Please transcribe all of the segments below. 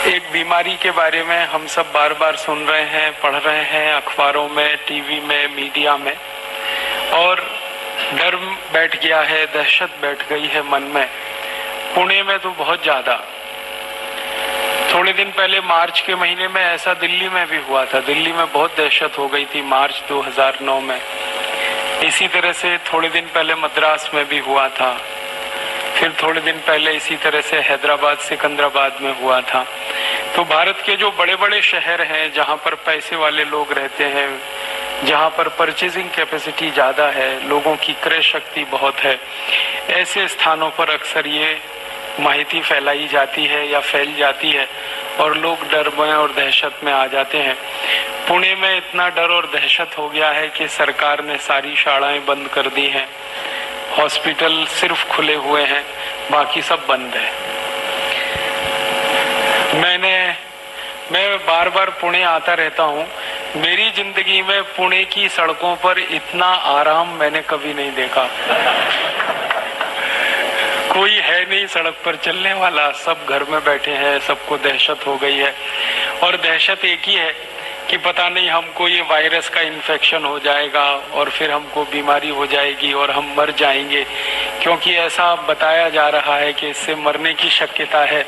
एक बीमारी के बारे में हम सब बार बार सुन रहे हैं, पढ़ रहे हैं अखबारों में, टीवी में, मीडिया में, और डर बैठ गया है, दहशत बैठ गई है मन में। पुणे में तो बहुत ज्यादा। थोड़े दिन पहले मार्च के महीने में ऐसा दिल्ली में भी हुआ था। दिल्ली में बहुत दहशत हो गई थी मार्च 2009 में। इसी तरह से थोड़े दिन पहले मद्रास में भी हुआ था। फिर थोड़े दिन पहले इसी तरह से हैदराबाद, सिकंदराबाद में हुआ था। तो भारत के जो बड़े बड़े शहर हैं, जहां पर पैसे वाले लोग रहते हैं, जहां पर परचेजिंग कैपेसिटी ज्यादा है, लोगों की क्रय शक्ति बहुत है, ऐसे स्थानों पर अक्सर ये माहिती फैलाई जाती है या फैल जाती है और लोग डर में और दहशत में आ जाते हैं। पुणे में इतना डर और दहशत हो गया है कि सरकार ने सारी शालाएं बंद कर दी हैं, हॉस्पिटल सिर्फ खुले हुए हैं, बाकी सब बंद है। मैं बार बार पुणे आता रहता हूँ। मेरी जिंदगी में पुणे की सड़कों पर इतना आराम मैंने कभी नहीं देखा। कोई है नहीं सड़क पर चलने वाला, सब घर में बैठे हैं, सबको दहशत हो गई है। और दहशत एक ही है कि पता नहीं हमको ये वायरस का इन्फेक्शन हो जाएगा और फिर हमको बीमारी हो जाएगी और हम मर जाएंगे, क्योंकि ऐसा बताया जा रहा है कि इससे मरने की शक्यता है।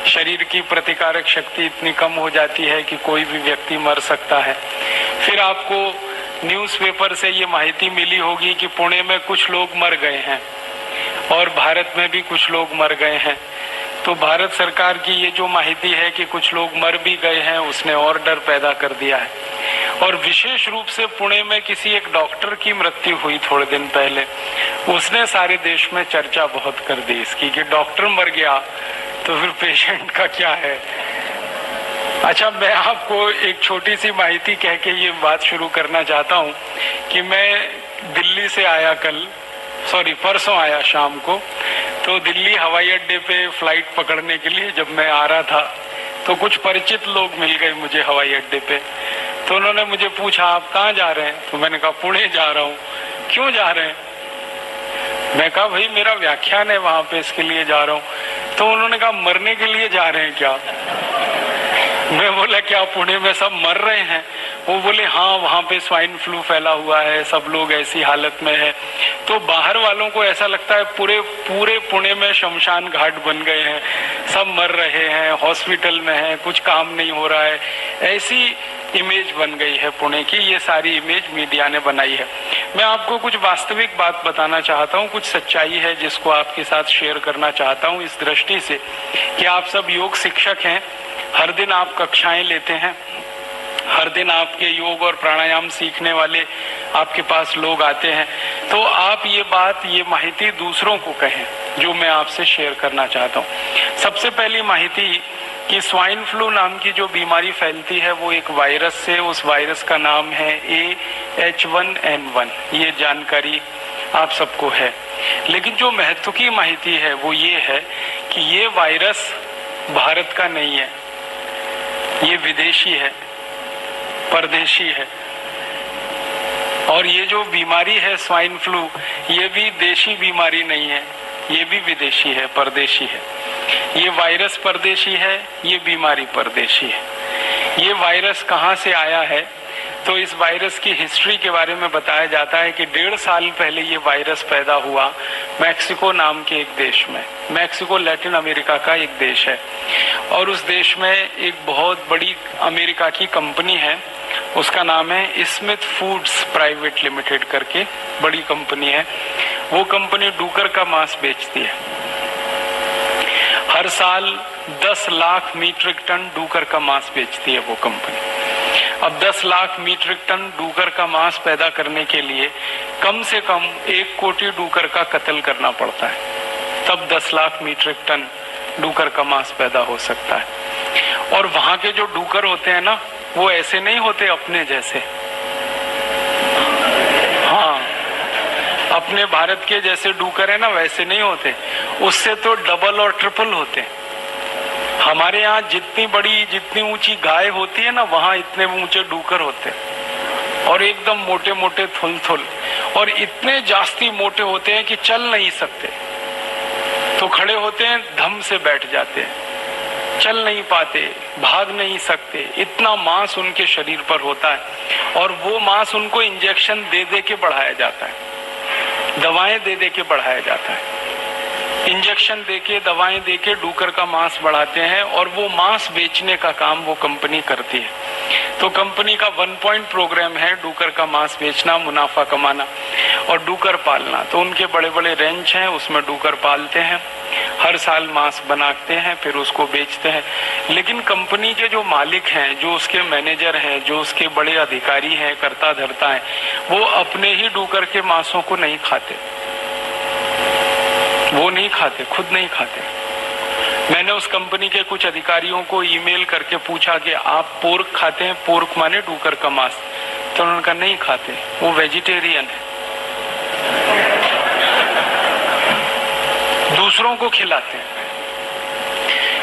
शरीर की प्रतिकारक शक्ति इतनी कम हो जाती है कि कोई भी व्यक्ति मर सकता है। फिर आपको न्यूज़पेपर से ये माहिती मिली होगी कि पुणे में कुछ लोग मर गए हैं और भारत में भी कुछ लोग मर गए हैं। तो भारत सरकार की ये जो माहिती है कि कुछ लोग मर भी गए हैं, उसने और डर पैदा कर दिया है। और विशेष रूप से पुणे में किसी एक डॉक्टर की मृत्यु हुई थोड़े दिन पहले। उसने सारे देश में चर्चा बहुत कर दी इसकी कि डॉक्टर मर गया तो फिर पेशेंट का क्या है। अच्छा, मैं आपको एक छोटी सी माहिती कह के ये बात शुरू करना चाहता हूँ कि मैं दिल्ली से आया परसों आया शाम को। तो दिल्ली हवाई अड्डे पे फ्लाइट पकड़ने के लिए जब मैं आ रहा था तो कुछ परिचित लोग मिल गए मुझे हवाई अड्डे पे। तो उन्होंने मुझे पूछा, आप कहाँ जा रहे हैं? तो मैंने कहा पुणे जा रहा हूँ। क्यों जा रहे हैं? मैं कहा भाई मेरा व्याख्यान है वहां पे, इसके लिए जा रहा हूँ। तो उन्होंने कहा मरने के लिए जा रहे हैं क्या? मैं बोला क्या पुणे में सब मर रहे हैं? वो बोले हाँ, वहाँ पे स्वाइन फ्लू फैला हुआ है, सब लोग ऐसी हालत में है। तो बाहर वालों को ऐसा लगता है पूरे पुणे में शमशान घाट बन गए हैं, सब मर रहे हैं, हॉस्पिटल में हैं, कुछ काम नहीं हो रहा है। ऐसी इमेज बन गई है पुणे की। ये सारी इमेज मीडिया ने बनाई है। मैं आपको कुछ वास्तविक बात बताना चाहता हूँ, कुछ सच्चाई है जिसको आपके साथ शेयर करना चाहता हूँ, इस दृष्टि से कि आप सब योग शिक्षक हैं, हर दिन आप कक्षाएं लेते हैं, हर दिन आपके योग और प्राणायाम सीखने वाले आपके पास लोग आते हैं। तो आप ये माहिती दूसरों को कहें जो मैं आपसे शेयर करना चाहता हूँ। सबसे पहली माहिती कि स्वाइन फ्लू नाम की जो बीमारी फैलती है वो एक वायरस से, उस वायरस का नाम है AH1N1। ये जानकारी आप सबको है। लेकिन जो महत्व की माहिती है वो ये है कि ये वायरस भारत का नहीं है, ये विदेशी है, परदेशी है। और ये जो बीमारी है स्वाइन फ्लू, ये भी देशी बीमारी नहीं है, ये भी विदेशी है, परदेशी है। ये वायरस परदेशी है, ये बीमारी परदेशी है। ये वायरस कहाँ से आया है? तो इस वायरस की हिस्ट्री के बारे में बताया जाता है कि 1.5 साल पहले ये वायरस पैदा हुआ मैक्सिको नाम के एक देश में। मैक्सिको लैटिन अमेरिका का एक देश है और उस देश में एक बहुत बड़ी अमेरिका की कंपनी है, उसका नाम है स्मिथ फूड्स प्राइवेट लिमिटेड करके, बड़ी कंपनी है। वो कंपनी डूकर का मांस बेचती है। हर साल 10 लाख मीट्रिक टन डूकर का मांस बेचती है वो कंपनी। अब 10 लाख मीट्रिक टन डूकर का मांस पैदा करने के लिए कम से कम 1 कोटी डूकर का कत्ल करना पड़ता है, तब 10 लाख मीट्रिक टन डूकर का मांस पैदा हो सकता है। और वहां के जो डूकर होते हैं ना, वो ऐसे नहीं होते अपने जैसे। हाँ, अपने भारत के जैसे डूकर है ना, वैसे नहीं होते, उससे तो डबल और ट्रिपल होते हैं। हमारे यहाँ जितनी ऊंची गाय होती है ना, वहां इतने ऊंचे डूकर होते हैं और एकदम मोटे मोटे थुल और इतने जास्ती मोटे होते हैं कि चल नहीं सकते, तो खड़े होते हैं, धम से बैठ जाते हैं। चल नहीं पाते, भाग नहीं सकते, इतना मांस उनके शरीर पर होता है और वो मांस उनको इंजेक्शन दे दे के बढ़ाया जाता है, दवाएं दे दे के बढ़ाया जाता है। इंजेक्शन देके, दवाएं देके डूकर का मांस बढ़ाते हैं और वो मांस बेचने का काम वो कंपनी करती है। तो कंपनी का 1 पॉइंट प्रोग्राम है डूकर का मांस बेचना, मुनाफा कमाना और डूकर पालना। तो उनके बड़े बड़े रेंच हैं, उसमें डूकर पालते हैं, हर साल मांस बनाते हैं, फिर उसको बेचते हैं। लेकिन कंपनी के जो मालिक हैं, जो उसके मैनेजर हैं, जो उसके बड़े अधिकारी हैं, कर्ता धर्ता हैं, वो अपने ही डूकर के मांसों को नहीं खाते, वो नहीं खाते, खुद नहीं खाते। मैंने उस कंपनी के कुछ अधिकारियों को ईमेल करके पूछा कि आप पोर्क खाते हैं? पोर्क माने डूकर का मांस। तो उन्होंने कहा नहीं खाते, वो वेजिटेरियन है, दूसरों को खिलाते हैं,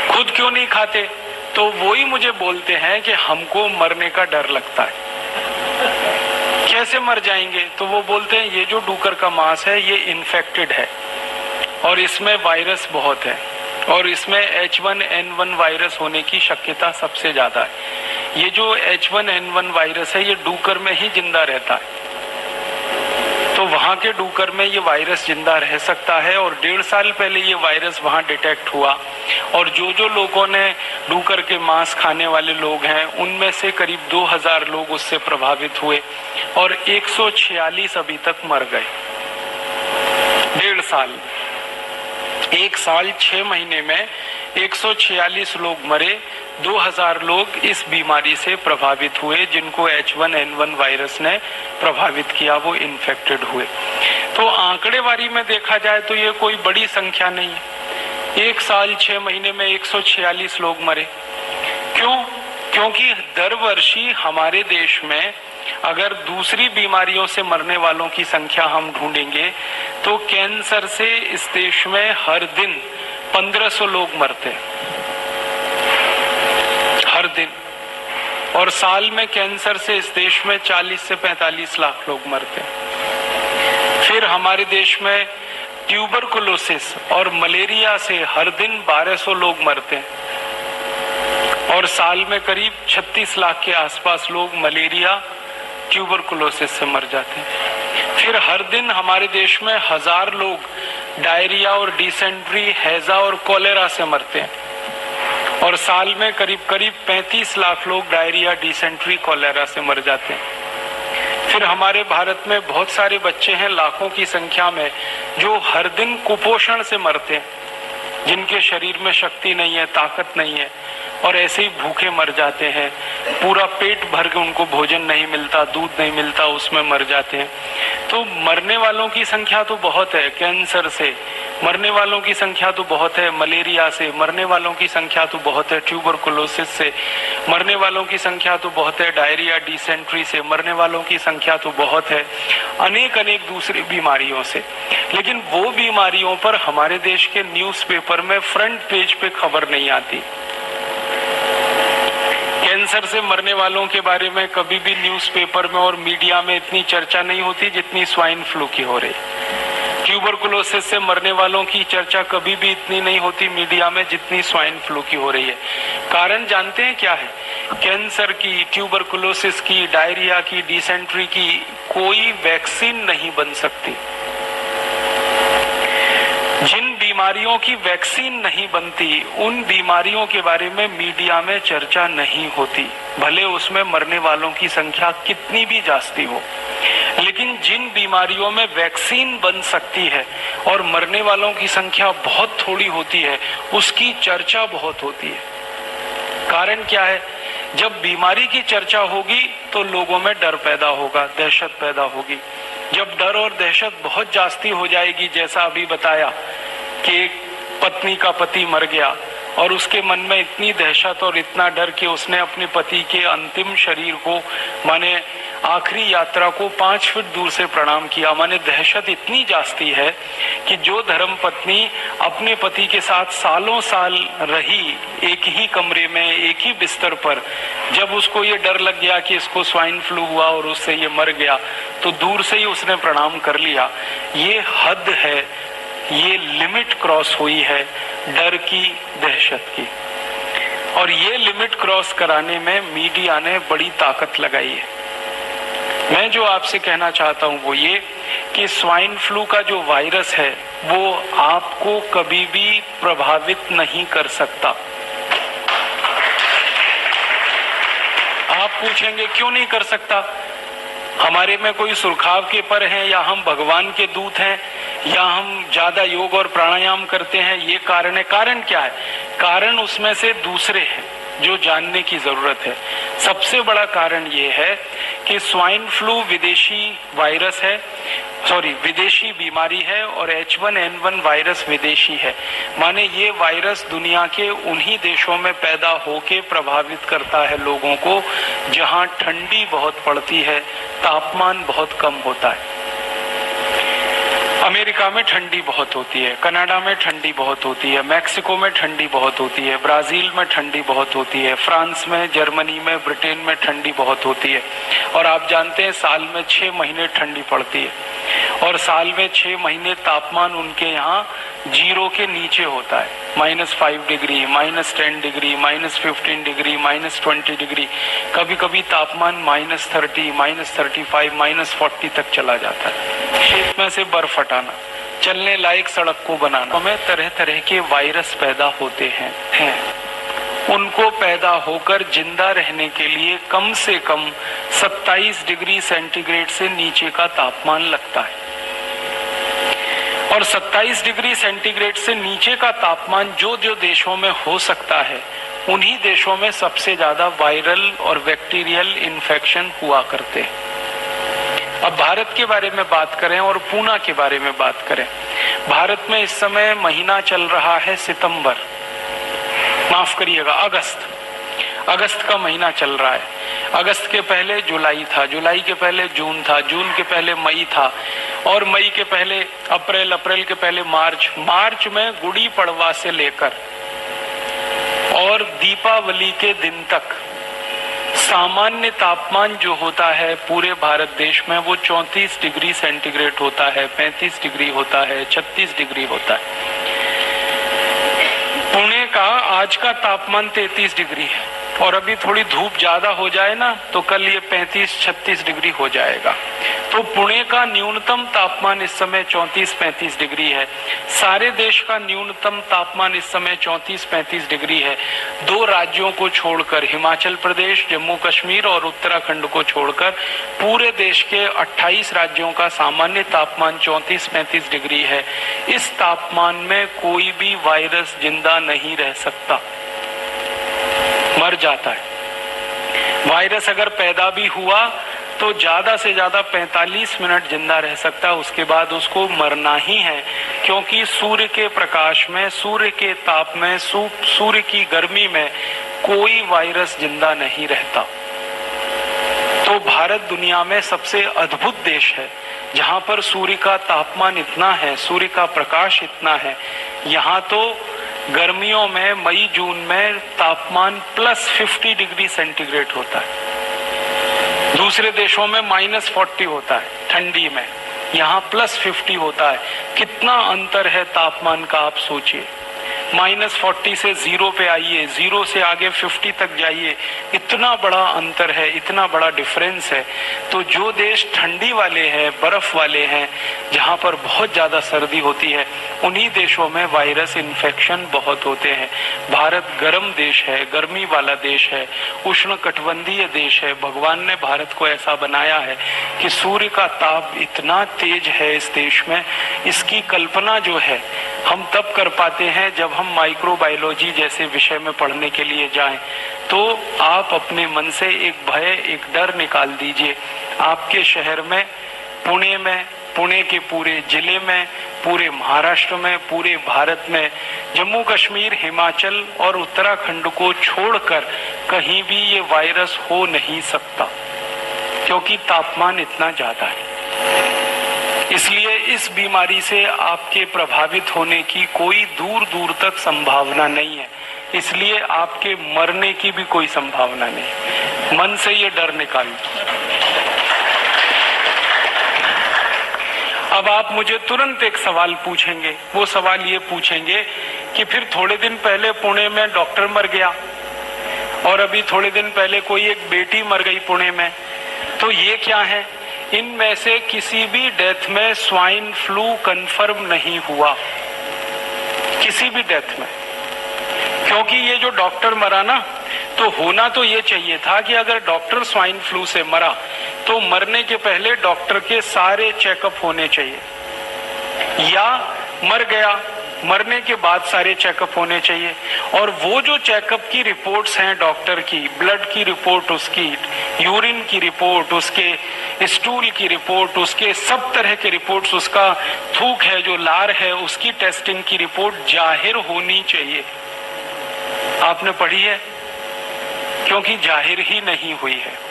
खुद क्यों नहीं खाते? तो वो ही मुझे बोलते हैं कि हमको मरने का डर लगता है। कैसे मर जाएंगे? तो वो बोलते हैं ये जो डूकर का मांस है ये इन्फेक्टेड है और इसमें वायरस बहुत है और इसमें H1N1 वायरस होने की शक्यता सबसे ज्यादा है। ये जो H1N1 वायरस है ये डूकर में ही जिंदा रहता है, तो वहां के डूकर में ये वायरस जिंदा रह सकता है और 1.5 साल पहले ये वायरस वहां डिटेक्ट हुआ और जो लोगों ने डूकर के मांस खाने वाले लोग हैं उनमें से करीब 2000 लोग उससे प्रभावित हुए और 146 अभी तक मर गए। 1.5 साल, 1 साल 6 महीने में 146 लोग मरे, 2000 लोग इस बीमारी से प्रभावित हुए जिनको H1N1 वायरस ने प्रभावित किया, वो इन्फेक्टेड हुए। तो आंकड़ेवारी में देखा जाए तो ये कोई बड़ी संख्या नहीं है। 1 साल 6 महीने में 146 लोग मरे। क्यों? क्योंकि दर वर्षी हमारे देश में अगर दूसरी बीमारियों से मरने वालों की संख्या हम ढूंढेंगे तो कैंसर से इस देश में हर दिन 1500 लोग मरते हैं, हर दिन। और साल में कैंसर से इस देश में 40 से 45 लाख लोग मरते हैं। फिर हमारे देश में ट्यूबरकुलोसिस और मलेरिया से हर दिन 1200 लोग मरते हैं और साल में करीब 36 लाख के आसपास लोग मलेरिया, ट्यूबरकुलोसिस से मर जाते हैं। फिर हर दिन हमारे देश में 1000 लोग डायरिया और डिसेंट्री, हैजा और कोलेरा से मरते हैं और साल में करीब 35 लाख लोग डायरिया, डिसेंट्री, कोलेरा से मर जाते हैं। फिर हमारे भारत में बहुत सारे बच्चे हैं लाखों की संख्या में जो हर दिन कुपोषण से मरते हैं, जिनके शरीर में शक्ति नहीं है, ताकत नहीं है और ऐसे ही भूखे मर जाते हैं। पूरा पेट भर के उनको भोजन नहीं मिलता, दूध नहीं मिलता, उसमें मर जाते हैं। तो मरने वालों की संख्या तो बहुत है, कैंसर से मरने वालों की संख्या तो बहुत है, मलेरिया से मरने वालों की संख्या तो बहुत है, ट्यूबरकुलोसिस से मरने वालों की संख्या तो बहुत है, डायरिया, डिसेंट्री से मरने वालों की संख्या तो बहुत है, अनेक दूसरी बीमारियों से। लेकिन वो बीमारियों पर हमारे देश के न्यूज़पेपर में फ्रंट पेज पे खबर नहीं आती। कैंसर से मरने वालों के बारे में कभी भी न्यूज़पेपर में और मीडिया में इतनी चर्चा नहीं होती जितनी स्वाइन फ्लू की हो रही। ट्यूबरकुलोसिस से मरने वालों की चर्चा कभी भी इतनी नहीं होती मीडिया में जितनी स्वाइन फ्लू की हो रही है। कारण जानते हैं क्या है? कैंसर की, ट्यूबरकुलोसिस की, डायरिया की, डिसेंट्री की कोई वैक्सीन नहीं बन सकती। जिन बीमारियों की वैक्सीन नहीं बनती उन बीमारियों के बारे में मीडिया में चर्चा नहीं होती, भले उसमें मरने वालों की संख्या कितनी भी जास्ती हो। लेकिन जिन बीमारियों में वैक्सीन बन सकती है और मरने वालों की संख्या बहुत थोड़ी होती है उसकी चर्चा बहुत होती है। कारण क्या है? जब बीमारी की चर्चा होगी तो लोगों में डर पैदा होगा, दहशत पैदा होगी। जब डर और दहशत बहुत जास्ती हो जाएगी, जैसा अभी बताया कि एक पत्नी का पति मर गया और उसके मन में इतनी दहशत और इतना डर कि उसने अपने पति के अंतिम शरीर को, माने आखिरी यात्रा को 5 फीट दूर से प्रणाम किया। माने दहशत इतनी जास्ती है कि जो धर्म पत्नी अपने पति के साथ सालों साल रही एक ही कमरे में, एक ही बिस्तर पर, जब उसको ये डर लग गया कि इसको स्वाइन फ्लू हुआ और उससे ये मर गया तो दूर से ही उसने प्रणाम कर लिया। ये हद है, ये लिमिट क्रॉस हुई है डर की, दहशत की। और ये लिमिट क्रॉस कराने में मीडिया ने बड़ी ताकत लगाई है। मैं जो आपसे कहना चाहता हूं वो ये कि स्वाइन फ्लू का जो वायरस है वो आपको कभी भी प्रभावित नहीं कर सकता। आप पूछेंगे क्यों नहीं कर सकता? हमारे में कोई सुरखाव के पर हैं, या हम भगवान के दूत हैं, या हम ज्यादा योग और प्राणायाम करते हैं, ये कारण है? कारण क्या है? कारण उसमें से दूसरे हैं जो जानने की जरूरत है। सबसे बड़ा कारण ये है कि स्वाइन फ्लू विदेशी वायरस है, विदेशी बीमारी है, और H1N1 वायरस विदेशी है। माने ये वायरस दुनिया के उन्हीं देशों में पैदा होके प्रभावित करता है लोगों को जहां ठंडी बहुत पड़ती है, तापमान बहुत कम होता है। अमेरिका में ठंडी बहुत होती है, कनाडा में ठंडी बहुत होती है, मैक्सिको में ठंडी बहुत होती है, ब्राजील में ठंडी बहुत होती है, फ्रांस में, जर्मनी में, ब्रिटेन में ठंडी बहुत होती है। और आप जानते हैं साल में 6 महीने ठंडी पड़ती है, और साल में 6 महीने तापमान उनके यहाँ 0 के नीचे होता है। -5 डिग्री, -10 डिग्री, -15 डिग्री, -20 डिग्री, कभी कभी तापमान -30, -35, -40 तक चला जाता है। खेत में से बर्फ हटाना, चलने लायक सड़क को बनाना, हमें तरह तरह के वायरस पैदा होते हैं। उनको पैदा होकर जिंदा रहने के लिए कम से कम 27 डिग्री सेंटीग्रेड से नीचे का तापमान लगता है। और 27 डिग्री सेंटीग्रेड से नीचे का तापमान जो जो देशों में हो सकता है, उन्हीं देशों में सबसे ज्यादा वायरल और बैक्टीरियल इन्फेक्शन हुआ करते हैं। अब भारत के बारे में बात करें और पूना के बारे में बात करें। भारत में इस समय महीना चल रहा है सितंबर, माफ करिएगा अगस्त का महीना चल रहा है। अगस्त के पहले जुलाई था, जुलाई के पहले जून था, जून के पहले मई था, और मई के पहले अप्रैल, अप्रैल के पहले मार्च, मार्च में गुड़ी पड़वा से लेकर और दीपावली के दिन तक सामान्य तापमान जो होता है पूरे भारत देश में वो 34 डिग्री सेंटीग्रेड होता है, 35 डिग्री होता है, 36 डिग्री होता है। पुणे का आज का तापमान 33 डिग्री है, और अभी थोड़ी धूप ज्यादा हो जाए ना तो कल ये 35-36 डिग्री हो जाएगा। तो पुणे का न्यूनतम तापमान इस समय 34-35 डिग्री है। सारे देश का न्यूनतम तापमान इस समय 34-35 डिग्री है। 2 राज्यों को छोड़कर, हिमाचल प्रदेश, जम्मू कश्मीर और उत्तराखंड को छोड़कर पूरे देश के 28 राज्यों का सामान्य तापमान 34-35 डिग्री है। इस तापमान में कोई भी वायरस जिंदा नहीं रह सकता, मर जाता है। वायरस अगर पैदा भी हुआ तो ज्यादा से ज्यादा 45 मिनट जिंदा रह सकता है, उसके बाद उसको मरना ही है, क्योंकि सूर्य के प्रकाश में, सूर्य के ताप में, सूर्य की गर्मी में कोई वायरस जिंदा नहीं रहता। तो भारत दुनिया में सबसे अद्भुत देश है जहां पर सूर्य का तापमान इतना है, सूर्य का प्रकाश इतना है। यहाँ तो गर्मियों में, मई जून में तापमान +50 डिग्री सेंटीग्रेड होता है। दूसरे देशों में -40 होता है ठंडी में, यहाँ +50 होता है। कितना अंतर है तापमान का, आप सोचिए। -40 से 0 पे आइए, 0 से आगे 50 तक जाइए, इतना बड़ा अंतर है, इतना बड़ा डिफरेंस है। तो जो देश ठंडी वाले हैं, बर्फ वाले हैं, जहाँ पर बहुत ज्यादा सर्दी होती है, उन्हीं देशों में वायरस इन्फेक्शन बहुत होते हैं। भारत गर्म देश है, गर्मी वाला देश है, उष्णकटिबंधीय देश है। भगवान ने भारत को ऐसा बनाया है कि सूर्य का ताप इतना तेज है इस देश में, इसकी कल्पना जो है हम तब कर पाते हैं जब हम माइक्रोबायोलॉजी जैसे विषय में पढ़ने के लिए जाएं। तो आप अपने मन से एक भय, एक डर निकाल दीजिए। आपके शहर में, पुणे में, पुणे के पूरे जिले में, पूरे महाराष्ट्र में, पूरे भारत में, जम्मू कश्मीर, हिमाचल और उत्तराखंड को छोड़कर कहीं भी ये वायरस हो नहीं सकता, क्योंकि तापमान इतना ज्यादा है। इसलिए इस बीमारी से आपके प्रभावित होने की कोई दूर दूर तक संभावना नहीं है। इसलिए आपके मरने की भी कोई संभावना नहीं। मन से ये डर निकालिए। अब आप मुझे तुरंत एक सवाल पूछेंगे, वो सवाल ये पूछेंगे कि फिर थोड़े दिन पहले पुणे में डॉक्टर मर गया, और अभी थोड़े दिन पहले कोई एक बेटी मर गई पुणे में। तो ये क्या है? इनमें से किसी भी डेथ में स्वाइन फ्लू कंफर्म नहीं हुआ, किसी भी डेथ में। क्योंकि ये जो डॉक्टर मरा ना, तो होना तो ये चाहिए था कि अगर डॉक्टर स्वाइन फ्लू से मरा तो मरने के पहले डॉक्टर के सारे चेकअप होने चाहिए, या मर गया मरने के बाद सारे चेकअप होने चाहिए। और वो जो चेकअप की रिपोर्ट्स हैं डॉक्टर की, ब्लड की रिपोर्ट उसकी, यूरिन की रिपोर्ट उसके, स्टूल की रिपोर्ट उसके, सब तरह के रिपोर्ट्स, उसका थूक है जो लार है उसकी टेस्टिंग की रिपोर्ट जाहिर होनी चाहिए। आपने पढ़ी है? क्योंकि जाहिर ही नहीं हुई है।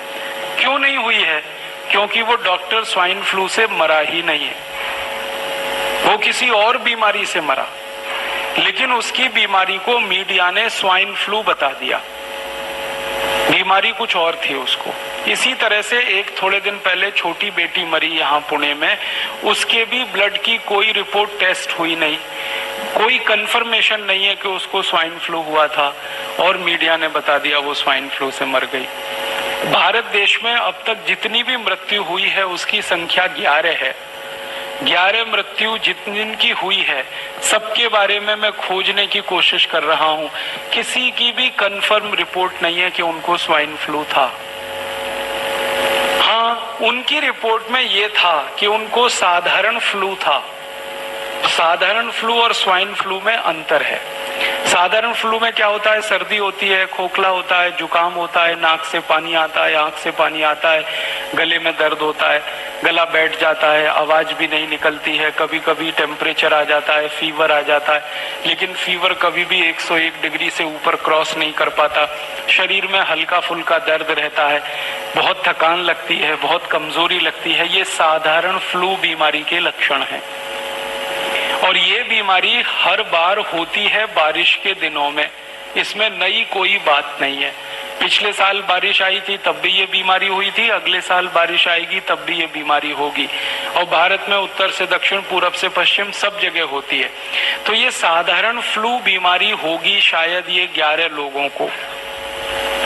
क्यों नहीं हुई है? क्योंकि वो डॉक्टर स्वाइन फ्लू से मरा ही नहीं है, वो किसी और बीमारी से मरा, लेकिन उसकी बीमारी को मीडिया ने स्वाइन फ्लू बता दिया, बीमारी कुछ और थी उसको। इसी तरह से एक थोड़े दिन पहले छोटी बेटी मरी यहाँ पुणे में, उसके भी ब्लड की कोई रिपोर्ट टेस्ट हुई नहीं, कोई कंफर्मेशन नहीं है कि उसको स्वाइन फ्लू हुआ था, और मीडिया ने बता दिया वो स्वाइन फ्लू से मर गई। भारत देश में अब तक जितनी भी मृत्यु हुई है उसकी संख्या 11 है। 11 मृत्यु जितनी हुई है सबके बारे में मैं खोजने की कोशिश कर रहा हूं। किसी की भी कंफर्म रिपोर्ट नहीं है कि उनको स्वाइन फ्लू था। हाँ, उनकी रिपोर्ट में ये था कि उनको साधारण फ्लू था। साधारण फ्लू और स्वाइन फ्लू में अंतर है। साधारण फ्लू में क्या होता है? सर्दी होती है, खोखला होता है, जुकाम होता है, नाक से पानी आता है, आंख से पानी आता है, गले में दर्द होता है, गला बैठ जाता है, आवाज भी नहीं निकलती है, कभी कभी टेम्परेचर आ जाता है, फीवर आ जाता है, लेकिन फीवर कभी भी 101 डिग्री से ऊपर क्रॉस नहीं कर पाता। शरीर में हल्का फुल्का दर्द रहता है, बहुत थकान लगती है, बहुत कमजोरी लगती है। ये साधारण फ्लू बीमारी के लक्षण हैं। और ये बीमारी हर बार होती है बारिश के दिनों में, इसमें नई कोई बात नहीं है। पिछले साल बारिश आई थी तब भी ये बीमारी हुई थी, अगले साल बारिश आएगी तब भी ये बीमारी होगी, और भारत में उत्तर से दक्षिण, पूरब से पश्चिम सब जगह होती है। तो ये साधारण फ्लू बीमारी होगी शायद ये 11 लोगों को।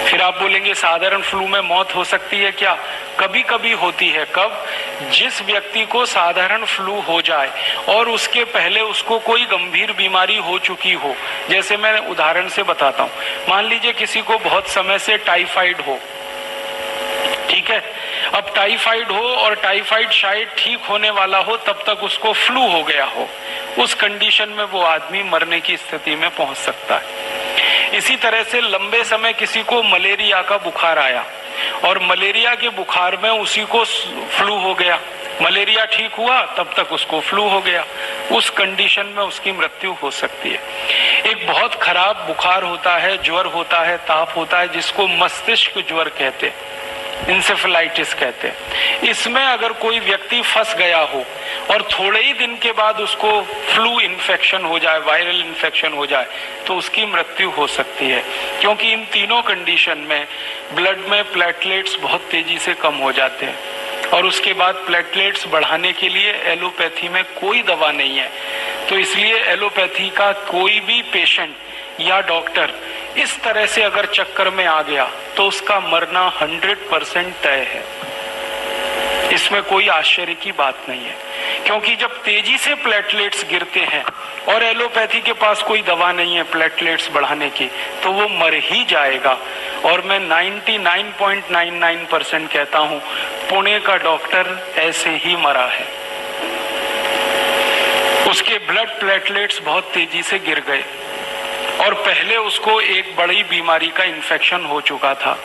फिर आप बोलेंगे साधारण फ्लू में मौत हो सकती है क्या? कभी कभी होती है। कब? जिस व्यक्ति को साधारण फ्लू हो जाए और उसके पहले उसको कोई गंभीर बीमारी हो चुकी हो। जैसे मैं उदाहरण से बताता हूँ, मान लीजिए किसी को बहुत समय से टाइफाइड हो, ठीक है, अब टाइफाइड हो और टाइफाइड शायद ठीक होने वाला हो, तब तक उसको फ्लू हो गया हो। उस कंडीशन में वो आदमी मरने की स्थिति में पहुंच सकता है। इसी तरह से लंबे समय किसी को मलेरिया का बुखार आया और मलेरिया के बुखार में उसी को फ्लू हो गया, मलेरिया ठीक हुआ तब तक उसको फ्लू हो गया, उस कंडीशन में उसकी मृत्यु हो सकती है। एक बहुत खराब बुखार होता है, ज्वर होता है, ताप होता है, जिसको मस्तिष्क ज्वर कहते हैं, इंसेफेलाइटिस कहते हैं। इसमें अगर कोई व्यक्ति फंस गया हो और थोड़े ही दिन के बाद उसको फ्लू इन्फेक्शन हो जाए, वायरल इन्फेक्शन हो जाए, तो उसकी मृत्यु हो सकती है। क्योंकि इन तीनों कंडीशन में ब्लड में प्लेटलेट्स बहुत तेजी से कम हो जाते हैं, और उसके बाद प्लेटलेट्स बढ़ाने के लिए एलोपैथी में कोई दवा नहीं है। तो इसलिए एलोपैथी का कोई भी पेशेंट या डॉक्टर इस तरह से अगर चक्कर में आ गया तो उसका मरना 100% तय है। इसमें कोई आश्चर्य की बात नहीं है, क्योंकि जब तेजी से प्लेटलेट्स गिरते हैं और एलोपैथी के पास कोई दवा नहीं है प्लेटलेट्स बढ़ाने की, तो वो मर ही जाएगा। और मैं 99.99% कहता हूं पुणे का डॉक्टर ऐसे ही मरा है। उसके ब्लड प्लेटलेट्स बहुत तेजी से गिर गए और पहले उसको एक बड़ी बीमारी का इन्फेक्शन हो चुका था,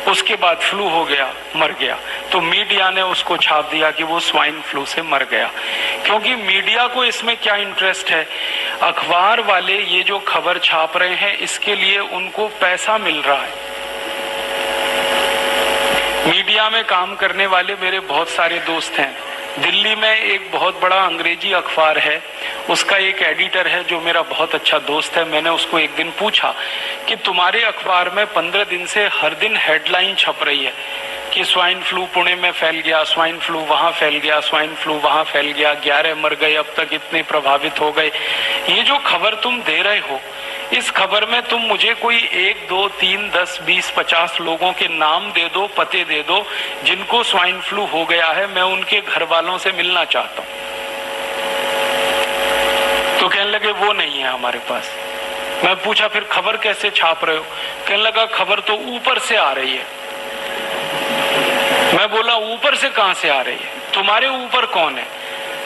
उसके बाद फ्लू हो गया, मर गया। तो मीडिया ने उसको छाप दिया कि वो स्वाइन फ्लू से मर गया। क्योंकि मीडिया को इसमें क्या इंटरेस्ट है? अखबार वाले ये जो खबर छाप रहे हैं इसके लिए उनको पैसा मिल रहा है। मीडिया में काम करने वाले मेरे बहुत सारे दोस्त हैं। दिल्ली में एक बहुत बड़ा अंग्रेजी अखबार है, उसका एक एडिटर है जो मेरा बहुत अच्छा दोस्त है। मैंने उसको एक दिन पूछा कि तुम्हारे अखबार में 15 दिन से हर दिन हेडलाइन छप रही है कि स्वाइन फ्लू पुणे में फैल गया, स्वाइन फ्लू वहां फैल गया, स्वाइन फ्लू वहां फैल गया, 11 मर गए, अब तक इतने प्रभावित हो गए। ये जो खबर तुम दे रहे हो इस खबर में तुम मुझे कोई 1, 2, 3, 10, 20, 50 लोगों के नाम दे दो, पते दे दो जिनको स्वाइन फ्लू हो गया है, मैं उनके घर वालों से मिलना चाहता हूं। तो कहने लगे वो नहीं है हमारे पास। मैं पूछा फिर खबर कैसे छाप रहे हो? कहने लगा खबर तो ऊपर से आ रही है। मैं बोला ऊपर से कहां से आ रही है? तुम्हारे ऊपर कौन है?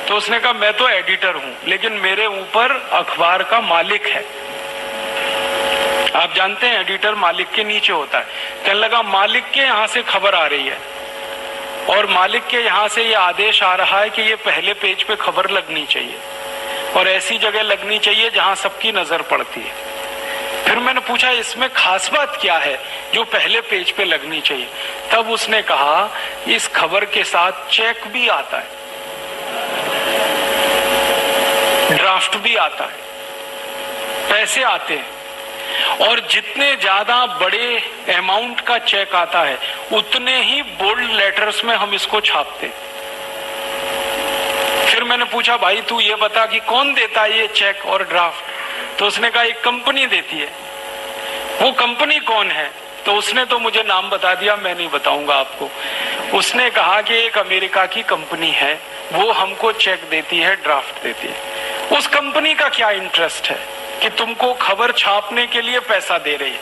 तो उसने कहा मैं तो एडिटर हूं, लेकिन मेरे ऊपर अखबार का मालिक है। आप जानते हैं एडिटर मालिक के नीचे होता है। कहने लगा मालिक के यहां से खबर आ रही है और मालिक के यहां से ये आदेश आ रहा है कि ये पहले पेज पे खबर लगनी चाहिए और ऐसी जगह लगनी चाहिए जहां सबकी नजर पड़ती है। फिर मैंने पूछा इसमें खास बात क्या है जो पहले पेज पे लगनी चाहिए? तब उसने कहा इस खबर के साथ चेक भी आता है, ड्राफ्ट भी आता है, पैसे आते हैं, और जितने ज्यादा बड़े अमाउंट का चेक आता है उतने ही बोल्ड लेटर्स में हम इसको छापते। फिर मैंने पूछा भाई तू ये बता कि कौन देता है ये चेक और ड्राफ्ट? तो उसने कहा एक कंपनी देती है। वो कंपनी कौन है? तो उसने तो मुझे नाम बता दिया, मैं नहीं बताऊंगा आपको। उसने कहा कि एक अमेरिका की कंपनी है, वो हमको चेक देती है, ड्राफ्ट देती है। उस कंपनी का क्या इंटरेस्ट है कि तुमको खबर छापने के लिए पैसा दे रही है?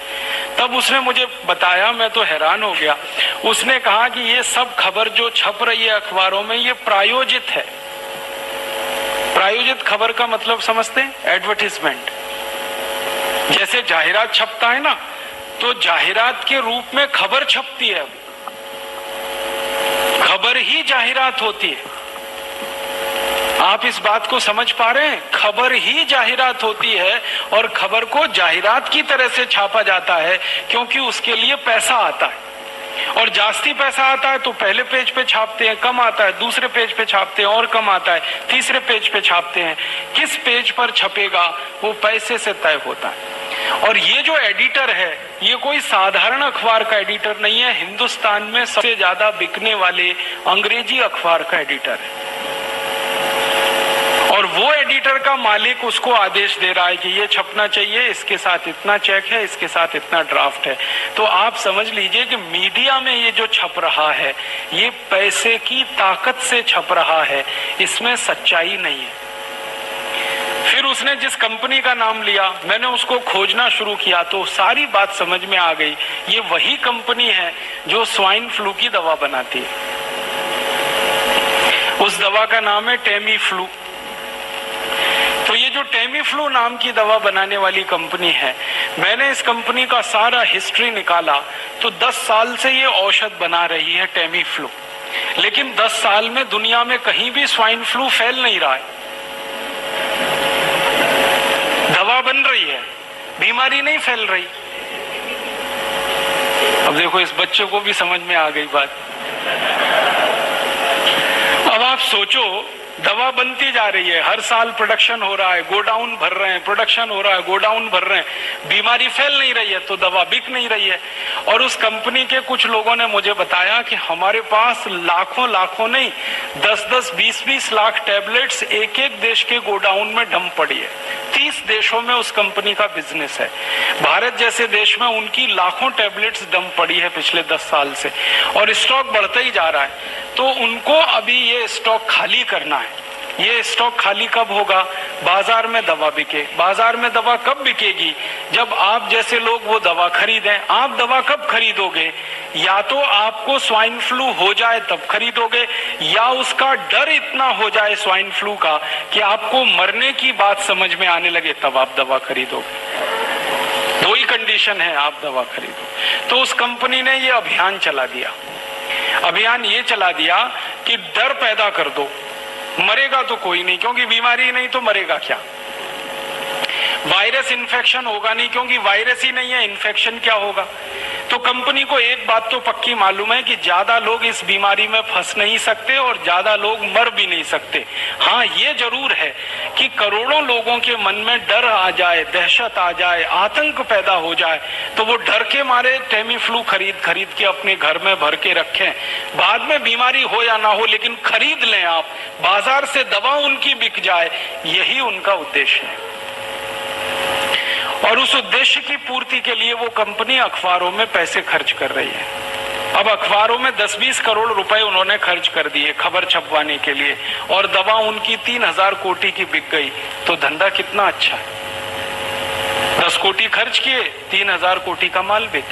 तब उसने मुझे बताया, मैं तो हैरान हो गया। उसने कहा कि ये सब खबर जो छप रही है अखबारों में ये प्रायोजित है। प्रायोजित खबर का मतलब समझते हैं? एडवर्टीजमेंट। जैसे जाहिरात छपता है ना, तो जाहिरात के रूप में खबर छपती है। खबर ही जाहिरात होती है। आप इस बात को समझ पा रहे हैं? खबर ही जाहिरात होती है और खबर को जाहिरात की तरह से छापा जाता है क्योंकि उसके लिए पैसा आता है। और जास्ती पैसा आता है तो पहले पेज पे छापते हैं, कम आता है दूसरे पेज पे छापते हैं, और कम आता है तीसरे पेज पे छापते हैं। किस पेज पर छपेगा वो पैसे से तय होता है। और ये जो एडिटर है ये कोई साधारण अखबार का एडिटर नहीं है, हिंदुस्तान में सबसे ज्यादा बिकने वाले अंग्रेजी अखबार का एडिटर है। और वो एडिटर का मालिक उसको आदेश दे रहा है कि ये छपना चाहिए, इसके साथ इतना चेक है, इसके साथ इतना ड्राफ्ट है। तो आप समझ लीजिए कि मीडिया में ये जो छप रहा है ये पैसे की ताकत से छप रहा है, इसमें सच्चाई नहीं है। फिर उसने जिस कंपनी का नाम लिया, मैंने उसको खोजना शुरू किया तो सारी बात समझ में आ गई। ये वही कंपनी है जो स्वाइन फ्लू की दवा बनाती है। उस दवा का नाम है टेमी फ्लू। तो ये जो टेमी फ्लू नाम की दवा बनाने वाली कंपनी है, मैंने इस कंपनी का सारा हिस्ट्री निकाला तो 10 साल से ये औषध बना रही है टेमी फ्लू। लेकिन 10 साल में दुनिया में कहीं भी स्वाइन फ्लू फैल नहीं रहा है। दवा बन रही है, बीमारी नहीं फैल रही। अब देखो इस बच्चे को भी समझ में आ गई बात। अब आप सोचो दवा बनती जा रही है, हर साल प्रोडक्शन हो रहा है, गोडाउन भर रहे हैं, प्रोडक्शन हो रहा है, गोडाउन भर रहे हैं, बीमारी फैल नहीं रही है तो दवा बिक नहीं रही है। और उस कंपनी के कुछ लोगों ने मुझे बताया कि हमारे पास लाखों नहीं 10-10, 20-20 लाख टैबलेट्स एक एक देश के गोडाउन में डंप पड़ी है। 30 देशों में उस कंपनी का बिजनेस है। भारत जैसे देश में उनकी लाखों टैबलेट्स डंप पड़ी है पिछले 10 साल से, और स्टॉक बढ़ता ही जा रहा है। तो उनको अभी ये स्टॉक खाली करना है। ये स्टॉक खाली कब होगा? बाजार में दवा बिके। बाजार में दवा कब बिकेगी? जब आप जैसे लोग वो दवा खरीदें। आप दवा कब खरीदोगे? या तो आपको स्वाइन फ्लू हो जाए तब खरीदोगे, या उसका डर इतना हो जाए स्वाइन फ्लू का कि आपको मरने की बात समझ में आने लगे तब आप दवा खरीदोगे। दो ही कंडीशन है, आप दवा खरीदो। तो उस कंपनी ने ये अभियान चला दिया। अभियान ये चला दिया कि डर पैदा कर दो, मरेगा तो कोई नहीं क्योंकि बीमारी नहीं तो मरेगा क्या। वायरस इन्फेक्शन होगा नहीं क्योंकि वायरस ही नहीं है, इन्फेक्शन क्या होगा। तो कंपनी को एक बात तो पक्की मालूम है कि ज्यादा लोग इस बीमारी में फंस नहीं सकते और ज्यादा लोग मर भी नहीं सकते। हाँ ये जरूर है कि करोड़ों लोगों के मन में डर आ जाए, दहशत आ जाए, आतंक पैदा हो जाए तो वो डर के मारे टेमी फ्लू खरीद के अपने घर में भर के रखें। बाद में बीमारी हो या ना हो लेकिन खरीद लें आप, बाजार से दवा उनकी बिक जाए, यही उनका उद्देश्य है। और उस उद्देश्य की पूर्ति के लिए वो कंपनी अखबारों में पैसे खर्च कर रही है। अब अखबारों में 10-20 करोड़ रुपए उन्होंने खर्च कर दिए खबर छपवाने के लिए, और दवा उनकी 3000 कोटि की बिक गई, तो धंधा कितना अच्छा है। 10 कोटि खर्च किए, 3000 कोटि का माल बिक गया।